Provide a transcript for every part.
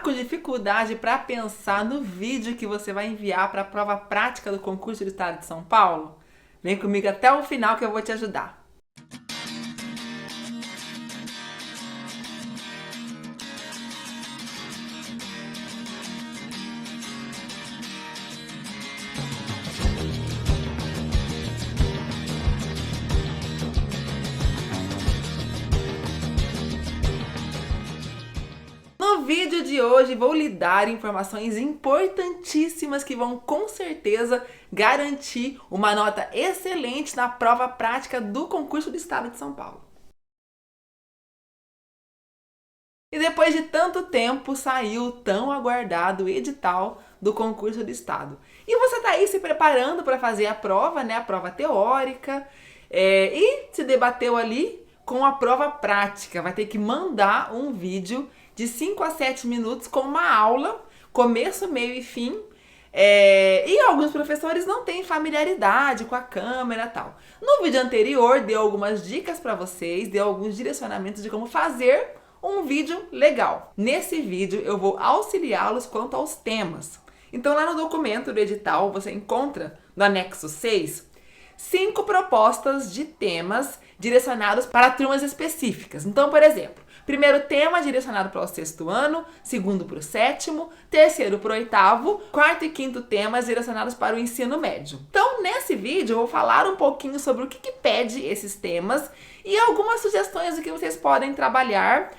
com dificuldade para pensar no vídeo que você vai enviar para a prova prática do concurso do Estado de São Paulo? Vem comigo até o final que eu vou te ajudar. No vídeo de hoje vou lhe dar informações importantíssimas que vão com certeza garantir uma nota excelente na prova prática do concurso do Estado de São Paulo. E depois de tanto tempo saiu o tão aguardado edital do concurso do Estado. E você está aí se preparando para fazer a prova, né? A prova teórica, e se debateu ali com a prova prática. Vai ter que mandar um vídeo de 5 a 7 minutos com uma aula, começo, meio e fim. E alguns professores não têm familiaridade com a câmera e tal. No vídeo anterior, dei algumas dicas para vocês, dei alguns direcionamentos de como fazer um vídeo legal. Nesse vídeo, eu vou auxiliá-los quanto aos temas. Então, lá no documento do edital, você encontra, no anexo 6, 5 propostas de temas direcionados para turmas específicas. Então, por exemplo, primeiro tema direcionado para o 6º ano, segundo para o 7º, terceiro para o 8º, quarto e quinto temas direcionados para o ensino médio. Então, nesse vídeo, eu vou falar um pouquinho sobre o que pede esses temas e algumas sugestões do que vocês podem trabalhar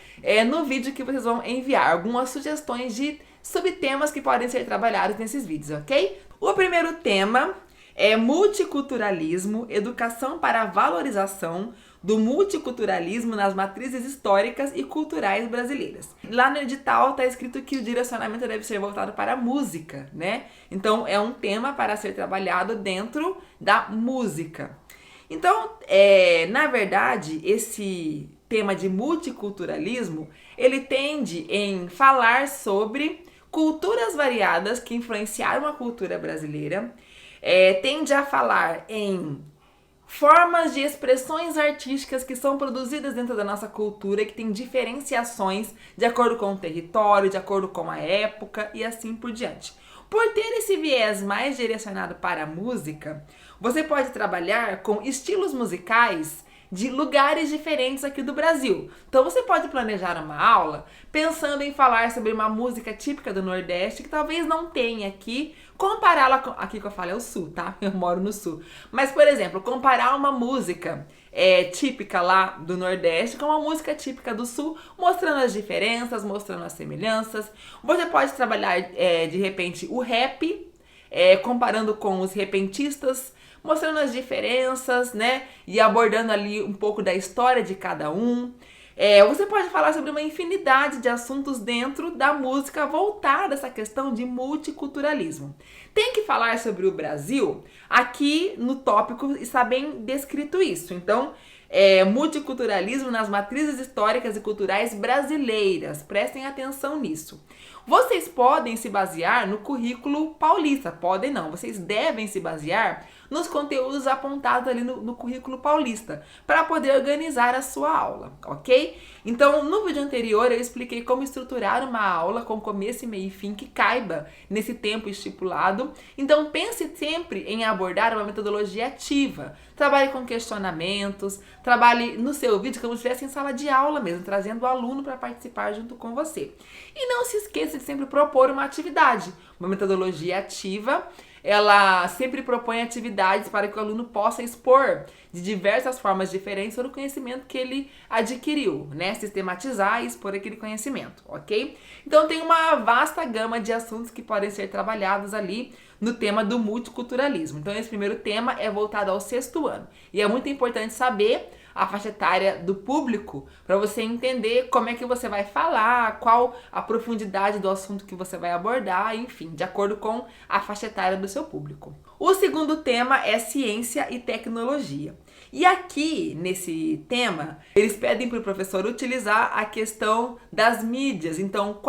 no vídeo que vocês vão enviar. Algumas sugestões de subtemas que podem ser trabalhados nesses vídeos, ok? O primeiro tema é multiculturalismo, educação para a valorização do multiculturalismo nas matrizes históricas e culturais brasileiras. Lá no edital está escrito que o direcionamento deve ser voltado para a música, né? Então, é um tema para ser trabalhado dentro da música. Então, na verdade, esse tema de multiculturalismo, ele tende em falar sobre culturas variadas que influenciaram a cultura brasileira, tende a falar em formas de expressões artísticas que são produzidas dentro da nossa cultura e que tem diferenciações de acordo com o território, de acordo com a época e assim por diante. Por ter esse viés mais direcionado para a música, você pode trabalhar com estilos musicais de lugares diferentes aqui do Brasil. Então você pode planejar uma aula pensando em falar sobre uma música típica do Nordeste que talvez não tenha aqui, compará-la com... Aqui que eu falo é o Sul, tá? Eu moro no Sul. Mas, por exemplo, comparar uma música típica lá do Nordeste com uma música típica do Sul, mostrando as diferenças, mostrando as semelhanças. Você pode trabalhar, de repente, o rap, comparando com os repentistas, mostrando as diferenças, né? E abordando ali um pouco da história de cada um. Você pode falar sobre uma infinidade de assuntos dentro da música voltada a essa questão de multiculturalismo. Tem que falar sobre o Brasil, aqui no tópico está bem descrito isso. Então, multiculturalismo nas matrizes históricas e culturais brasileiras. Prestem atenção nisso. Vocês podem se basear no currículo paulista. Podem não, vocês devem se basear nos conteúdos apontados ali no currículo paulista, para poder organizar a sua aula, ok? Então, no vídeo anterior eu expliquei como estruturar uma aula com começo, meio e fim que caiba nesse tempo estipulado. Então, pense sempre em abordar uma metodologia ativa. Trabalhe com questionamentos, trabalhe no seu vídeo como se estivesse em sala de aula mesmo, trazendo o aluno para participar junto com você. E não se esqueça de sempre propor uma atividade, uma metodologia ativa. Ela sempre propõe atividades para que o aluno possa expor de diversas formas diferentes todo o conhecimento que ele adquiriu, né? Sistematizar e expor aquele conhecimento, ok? Então tem uma vasta gama de assuntos que podem ser trabalhados ali no tema do multiculturalismo. Então esse primeiro tema é voltado ao 6º ano. E é muito importante saber a faixa etária do público para você entender como é que você vai falar, qual a profundidade do assunto que você vai abordar, enfim, de acordo com a faixa etária do seu público. O segundo tema é ciência e tecnologia. E aqui, nesse tema, eles pedem para o professor utilizar a questão das mídias, então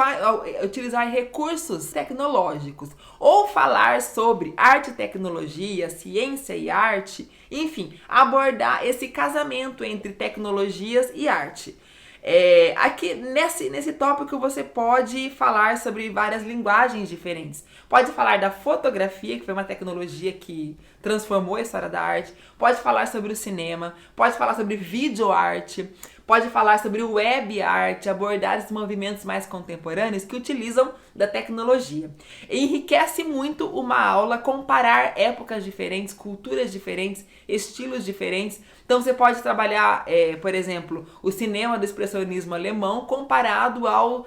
utilizar recursos tecnológicos, ou falar sobre arte e tecnologia, ciência e arte, enfim, abordar esse casamento entre tecnologias e arte. Aqui nesse tópico você pode falar sobre várias linguagens diferentes. Pode falar da fotografia, que foi uma tecnologia que transformou a história da arte. Pode falar sobre o cinema. Pode falar sobre videoarte. Pode falar sobre web art, abordar esses movimentos mais contemporâneos que utilizam da tecnologia. Enriquece muito uma aula comparar épocas diferentes, culturas diferentes, estilos diferentes. Então você pode trabalhar, por exemplo, o cinema do expressionismo alemão comparado ao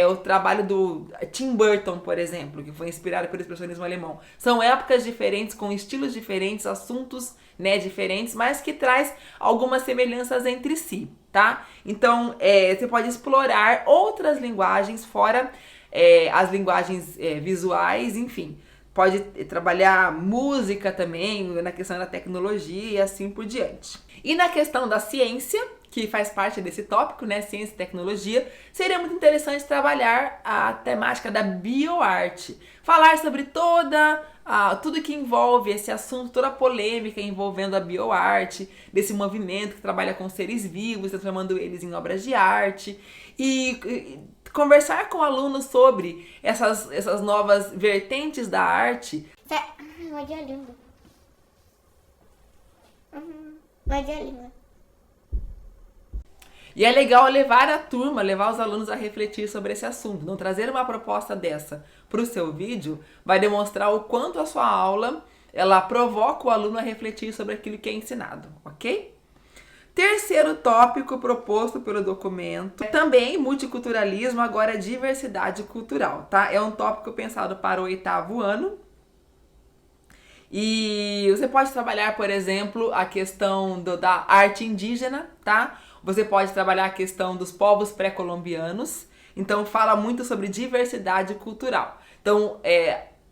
o trabalho do Tim Burton, por exemplo, que foi inspirado pelo expressionismo alemão. São épocas diferentes, com estilos diferentes, assuntos, né, diferentes, mas que traz algumas semelhanças entre si, tá? Então, você pode explorar outras linguagens fora as linguagens visuais, enfim. Pode trabalhar música também, na questão da tecnologia e assim por diante. E na questão da ciência, que faz parte desse tópico, né, ciência e tecnologia, seria muito interessante trabalhar a temática da bioarte. Falar sobre tudo que envolve esse assunto, toda a polêmica envolvendo a bioarte, desse movimento que trabalha com seres vivos, transformando eles em obras de arte, e conversar com alunos sobre essas novas vertentes da arte. Vai de língua. Vai de língua. E é legal levar os alunos a refletir sobre esse assunto. Não trazer uma proposta dessa para o seu vídeo vai demonstrar o quanto a sua aula ela provoca o aluno a refletir sobre aquilo que é ensinado, ok? Terceiro tópico proposto pelo documento, também multiculturalismo, agora diversidade cultural, tá? É um tópico pensado para o 8º ano. E você pode trabalhar, por exemplo, a questão da arte indígena, tá? Você pode trabalhar a questão dos povos pré-colombianos. Então, fala muito sobre diversidade cultural. Então,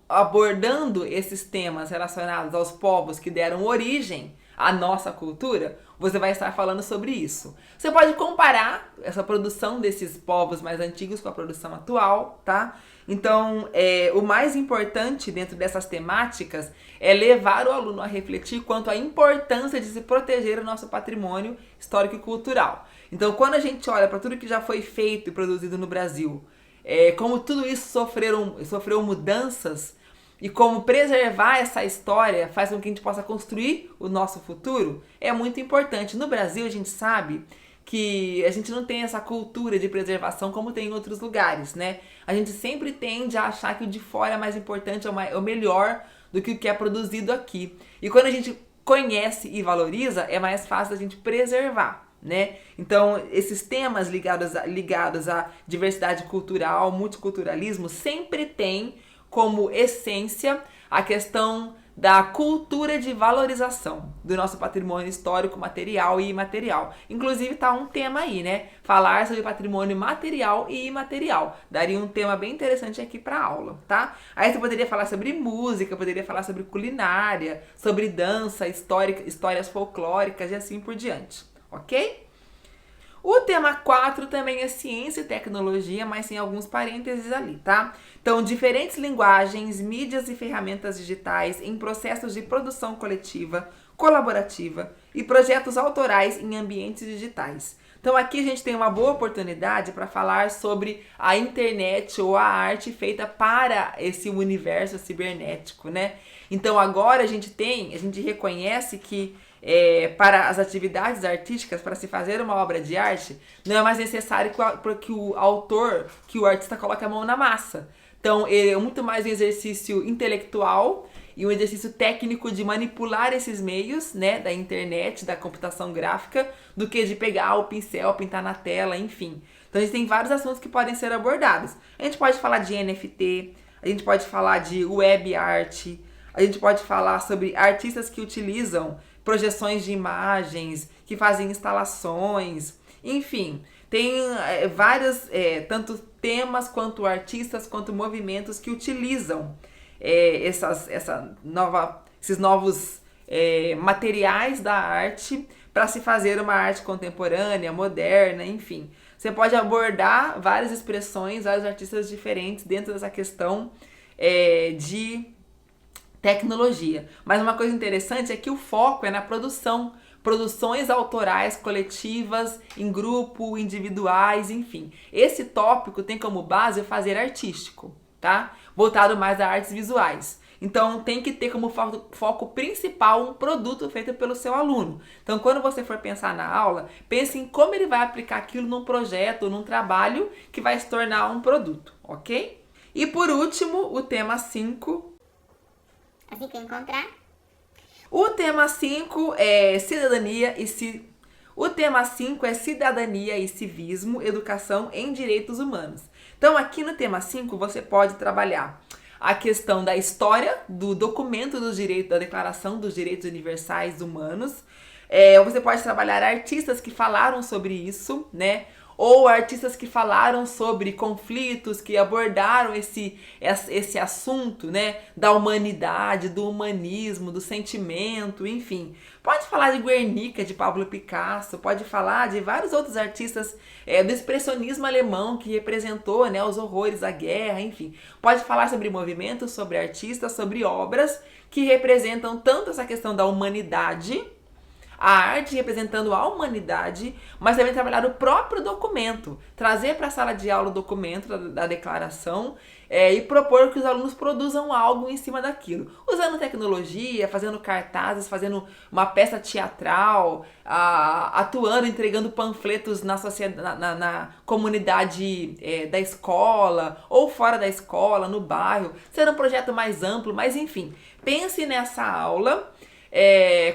abordando esses temas relacionados aos povos que deram origem à nossa cultura, você vai estar falando sobre isso. Você pode comparar essa produção desses povos mais antigos com a produção atual, tá? Então, o mais importante dentro dessas temáticas é levar o aluno a refletir quanto à importância de se proteger o nosso patrimônio histórico e cultural. Então, quando a gente olha para tudo que já foi feito e produzido no Brasil, como tudo isso sofreu mudanças, e como preservar essa história faz com que a gente possa construir o nosso futuro, é muito importante. No Brasil, a gente sabe que a gente não tem essa cultura de preservação como tem em outros lugares, né? A gente sempre tende a achar que o de fora é mais importante, é o melhor do que o que é produzido aqui. E quando a gente conhece e valoriza, é mais fácil a gente preservar, né? Então, esses temas ligados à diversidade cultural, multiculturalismo, sempre tem como essência a questão da cultura de valorização do nosso patrimônio histórico, material e imaterial. Inclusive tá um tema aí, né? Falar sobre patrimônio material e imaterial. Daria um tema bem interessante aqui para aula, tá? Aí você poderia falar sobre música, poderia falar sobre culinária, sobre dança, histórias folclóricas e assim por diante, ok? O tema 4 também é ciência e tecnologia, mas tem alguns parênteses ali, tá? Então, diferentes linguagens, mídias e ferramentas digitais em processos de produção coletiva, colaborativa e projetos autorais em ambientes digitais. Então, aqui a gente tem uma boa oportunidade para falar sobre a internet ou a arte feita para esse universo cibernético, né? Então, agora a gente reconhece que para as atividades artísticas, para se fazer uma obra de arte, não é mais necessário que o artista coloque a mão na massa. Então, é muito mais um exercício intelectual e um exercício técnico de manipular esses meios, né, da internet, da computação gráfica, do que de pegar o pincel, pintar na tela, enfim. Então, a gente tem vários assuntos que podem ser abordados. A gente pode falar de NFT, a gente pode falar de web art, a gente pode falar sobre artistas que utilizam projeções de imagens, que fazem instalações, enfim, tem vários, tanto temas quanto artistas, quanto movimentos que utilizam esses novos materiais da arte para se fazer uma arte contemporânea, moderna, enfim. Você pode abordar várias expressões, vários artistas diferentes dentro dessa questão de tecnologia. Mas uma coisa interessante é que o foco é na produção, produções autorais coletivas, em grupo, individuais, enfim. Esse tópico tem como base o fazer artístico, tá? Voltado mais a artes visuais. Então, tem que ter como foco principal um produto feito pelo seu aluno. Então, quando você for pensar na aula, pense em como ele vai aplicar aquilo num projeto, num trabalho que vai se tornar um produto, ok? E por último, o tema 5. Assim que eu encontrar. O tema 5 é cidadania e O tema 5 é cidadania e civismo, educação em direitos humanos. Então, aqui no tema 5, você pode trabalhar a questão da história do documento dos direitos, da Declaração dos Direitos Universais Humanos. Você pode trabalhar artistas que falaram sobre isso, né? Ou artistas que falaram sobre conflitos, que abordaram esse assunto, né? Da humanidade, do humanismo, do sentimento, enfim. Pode falar de Guernica, de Pablo Picasso, pode falar de vários outros artistas do expressionismo alemão que representou, né, os horrores da guerra, enfim. Pode falar sobre movimentos, sobre artistas, sobre obras que representam tanto essa questão da humanidade, a arte representando a humanidade, mas também trabalhar o próprio documento, trazer para a sala de aula o documento da declaração e propor que os alunos produzam algo em cima daquilo, usando tecnologia, fazendo cartazes, fazendo uma peça teatral, atuando, entregando panfletos na sociedade, na comunidade da escola ou fora da escola, no bairro, sendo um projeto mais amplo, mas enfim, pense nessa aula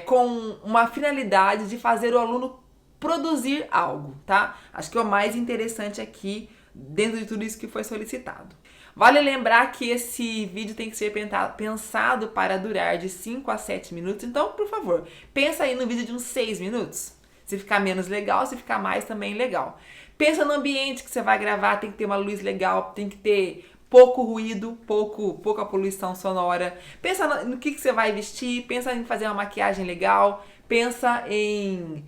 com uma finalidade de fazer o aluno produzir algo, tá? Acho que é o mais interessante aqui dentro de tudo isso que foi solicitado. Vale lembrar que esse vídeo tem que ser pensado para durar de 5 a 7 minutos, então, por favor, pensa aí no vídeo de uns 6 minutos. Se ficar menos legal, se ficar mais também legal. Pensa no ambiente que você vai gravar, tem que ter uma luz legal, tem que ter pouco ruído, pouca poluição sonora. Pensa no que você vai vestir, pensa em fazer uma maquiagem legal, pensa em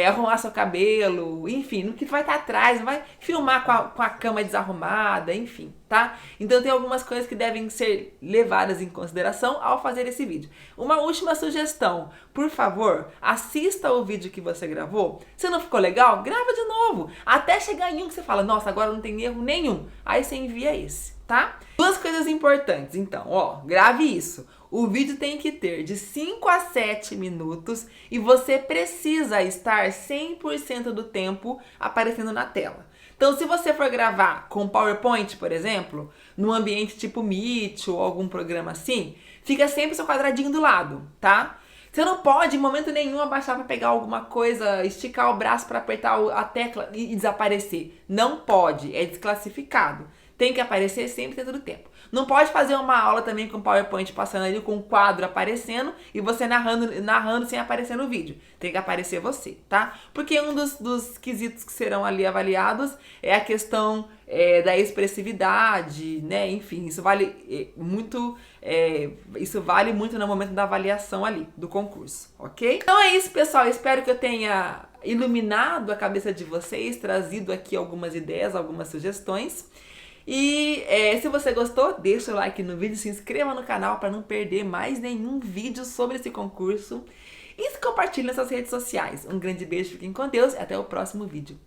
arrumar seu cabelo, enfim, no que vai estar atrás, não vai filmar com a cama desarrumada, enfim, tá? Então tem algumas coisas que devem ser levadas em consideração ao fazer esse vídeo. Uma última sugestão, por favor, assista o vídeo que você gravou. Se não ficou legal, grava de novo, até chegar em um que você fala, nossa, agora não tem erro nenhum. Aí você envia esse, tá? Duas coisas importantes, então, ó, grave isso. O vídeo tem que ter de 5 a 7 minutos e você precisa estar 100% do tempo aparecendo na tela. Então, se você for gravar com PowerPoint, por exemplo, num ambiente tipo Meet ou algum programa assim, fica sempre seu quadradinho do lado, tá? Você não pode, em momento nenhum, abaixar para pegar alguma coisa, esticar o braço para apertar a tecla e desaparecer. Não pode, é desclassificado. Tem que aparecer sempre dentro do tempo. Não pode fazer uma aula também com PowerPoint passando ali com um quadro aparecendo e você narrando sem aparecer no vídeo. Tem que aparecer você, tá? Porque um dos quesitos que serão ali avaliados é a questão da expressividade, né? Enfim, isso vale muito no momento da avaliação ali, do concurso, ok? Então é isso, pessoal. Espero que eu tenha iluminado a cabeça de vocês, trazido aqui algumas ideias, algumas sugestões. E se você gostou, deixa o like no vídeo, se inscreva no canal para não perder mais nenhum vídeo sobre esse concurso. E compartilhe nas suas redes sociais. Um grande beijo, fiquem com Deus e até o próximo vídeo.